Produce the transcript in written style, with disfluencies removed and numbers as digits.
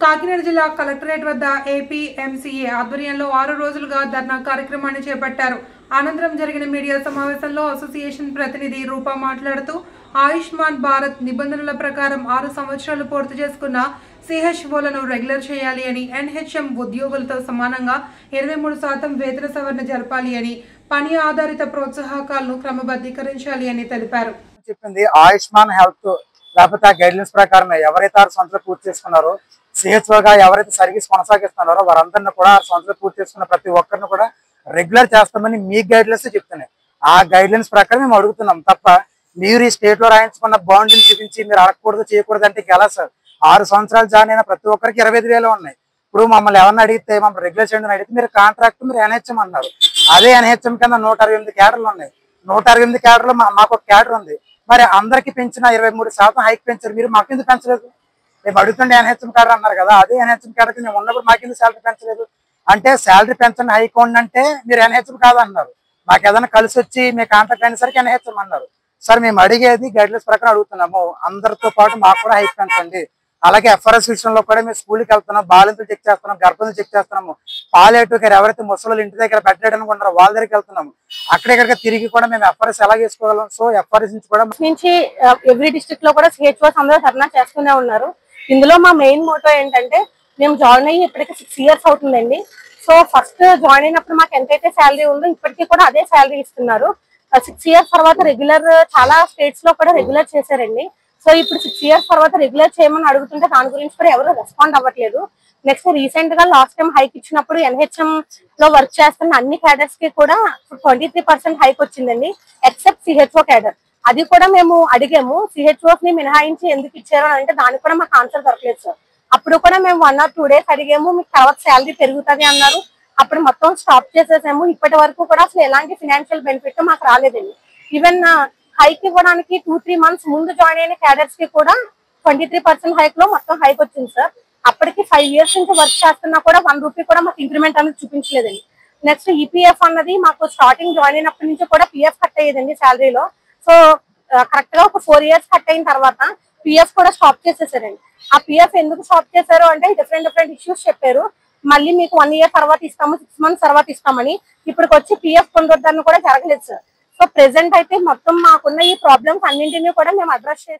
కాకినాడ జిల్లా కలెక్టరేట్ వద్ద ఏపీఎంసీఏ ఆధ్వర్యంలో 6 రోజులుగా ధర్నా కార్యక్రమాన్ని చేపట్టారు. అనంతరం జరిగిన మీడియా సమావేశంలో అసోసియేషన్ ప్రతినిధి రూపా మాట్లాడుతూ ఆయుష్మాన్ భారత్ నిబంధనల ప్రకారం 6 సంవత్సరాలు పూర్తి చేసుకున్న సిహెచ్ఓలను రెగ్యులర్ చేయాలి అని, ఎన్హెచ్ఎం ఉద్యోగులతో సమానంగా 23% వేతన సవరణ జరపాలి అని, పని ఆధారిత ప్రోత్సాహకాలను క్రమబద్ధీకరించాలి అని తెలిపారు. చెప్పింది ఆయుష్మాన్ హెల్త్ లేకపోతే ఆ గైడ్లైన్స్ ప్రకారం ఎవరైతే 6 సంవత్సరాలు పూర్తి చేసుకున్నారో సిహెచ్ఓగా ఎవరైతే సర్వీస్ కొనసాగిస్తున్నారో వారందరినీ కూడా 6 సంవత్సరాలు పూర్తి చేసుకున్న ప్రతి ఒక్కరిని కూడా రెగ్యులర్ చేస్తామని మీ గైడ్లైన్స్ చెప్తున్నాయి. ఆ గైడ్లైన్స్ ప్రకారం మేము అడుగుతున్నాం తప్ప మీరు ఈ స్టేట్ లో రాయించుకున్న బాండ్ని చూపించి మీరు అడగకూడదు చేయకూడదు అంటే ఎలా సార్? 6 సంవత్సరాలు జాయిన్ అయిన ప్రతి ఒక్కరికి 25,000 ఉన్నాయి. ఇప్పుడు మమ్మల్ని ఎవరిని అడిగితే మమ్మల్ని రెగ్యులర్ చేయండి అడిగితే మీరు కాంట్రాక్ట్ మీరు ఎన్హెచ్ఎం అన్నారు. అదే ఎన్హెచ్ఎం కింద 168 క్యాడర్లు ఉన్నాయి. 168 క్యాడర్లు మాకు ఒక క్యాడర్ ఉంది. మరి అందరికి పెంచిన 23% హైక్ పెంచారు, మీరు మాకు ఎందుకు పెంచలేదు? మేము అడుగుతుండే ఎన్హెచ్ఎం క్యాడర్ అన్నారు కదా, అదే ఎన్హెచ్ఎం క్యాడర్కి మేము ఉన్నప్పుడు మాకు ఎందుకు శాలరీ పెంచలేదు? అంటే శాలరీ పెంచండి హైక్ అంటే మీరు ఎన్హెచ్ఎం కాదన్నారు. మాకు ఏదైనా కలిసి వచ్చి మీ కాంట్రాక్ట్ అయినసరికి ఎన్హెచ్ఎం అన్నారు. సార్ మేము అడిగేది గైడ్లైన్స్ ప్రకారం అడుగుతున్నాము, అందరితో పాటు మాకు కూడా హైక్ పెంచండి. అలాగే ఎఫ్ఆర్ఎస్ విషయంలో కూడా మేము స్కూల్కి వెళ్తున్నాం, బాలింతలు చెక్ చేస్తున్నాం, గర్భం చెక్ చేస్తున్నాము, పాలేటివ్ కేర్ ఎవరైతే ముసలు ఇంటి దగ్గర బెడ్ అనుకుంటారో వాళ్ళ దగ్గరికి వెళ్తున్నాము. అక్కడెక్కడికి తిరిగి కూడా మేము ఎఫ్ఆర్ఎస్ ఎలా చేసుకోగలం? సో ఎఫ్ఆర్ఎస్ నుంచి కూడా ఎవ్రీ డిస్ట్రిక్ట్ లో కూడా సిహెచ్ఓస్ అందరూ ధర్నా చేస్తూనే ఉన్నారు. ఇందులో మా మెయిన్ మోటో ఏంటంటే మేము జాయిన్ అయ్యి ఇప్పటికి 6 years అవుతుందండి. సో ఫస్ట్ జాయిన్ అయినప్పుడు మాకు ఎంతైతే శాలరీ ఉందో ఇప్పటికీ కూడా అదే శాలరీ ఇస్తున్నారు. 6 years తర్వాత రెగ్యులర్ చాలా స్టేట్స్ లో కూడా రెగ్యులర్ చేశారండి. సో ఇప్పుడు 6 years తర్వాత రెగ్యులర్ చేయమని అడుగుతుంటే దాని గురించి కూడా ఎవరు రెస్పాండ్ అవ్వట్లేదు. నెక్స్ట్ రీసెంట్ గా లాస్ట్ టైం హైక్ ఇచ్చినప్పుడు ఎన్హెచ్ఎం లో వర్క్ చేస్తున్న అన్ని క్యాడర్స్ కి కూడా 23% హైక్ వచ్చిందండి, ఎక్సెప్ట్ సిహెచ్ఓ క్యాడర్. అది కూడా మేము అడిగాము, సిహెచ్ఓస్ ని మినహాయించి ఎందుకు ఇచ్చారు అంటే దానికి కూడా మాకు ఆన్సర్ దొరకలేదు సార్. అప్పుడు కూడా మేము 1 or 2 days అడిగాము, మీకు తర్వాత శాలరీ పెరుగుతుంది అన్నారు. అప్పుడు మొత్తం స్టాప్ చేసేసాము. ఇప్పటి వరకు కూడా అసలు ఎలాంటి ఫైనాన్షియల్ బెనిఫిట్ మాకు రాలేదండి. ఈవెన్ హైక్ ఇవ్వడానికి 2-3 months ముందు జాయిన్ అయిన క్యాడర్స్ కి కూడా 23% హైక్ లో మొత్తం హైక్ వచ్చింది సార్. అప్పటికి 5 years నుంచి వర్క్ చేస్తున్నా కూడా 1 rupee కూడా మాకు ఇంక్రిమెంట్ అనేది చూపించలేదండి. నెక్స్ట్ ఈపీఎఫ్ అన్నది మాకు స్టార్టింగ్ జాయిన్ అయినప్పటి నుంచి కూడా పిఎఫ్ కట్ అయ్యేదండి శాలరీలో. సో కరెక్ట్ గా ఒక 4 years కట్ అయిన తర్వాత పిఎఫ్ కూడా స్టాప్ చేసేసారండి. ఆ పిఎఫ్ ఎందుకు స్టాప్ చేశారు అంటే డిఫరెంట్ ఇష్యూస్ చెప్పారు. మళ్ళీ మీకు 1 year తర్వాత ఇస్తాము, 6 months తర్వాత ఇస్తామని. ఇప్పటికి వచ్చి పిఎఫ్ పునరుద్ధరణ కూడా జరగలేదు సార్. సో ప్రెసెంట్ అయితే మొత్తం మాకున్న ఈ ప్రాబ్లమ్స్ అన్నింటినీ కూడా మేము అడ్రస్ చేస్తాం.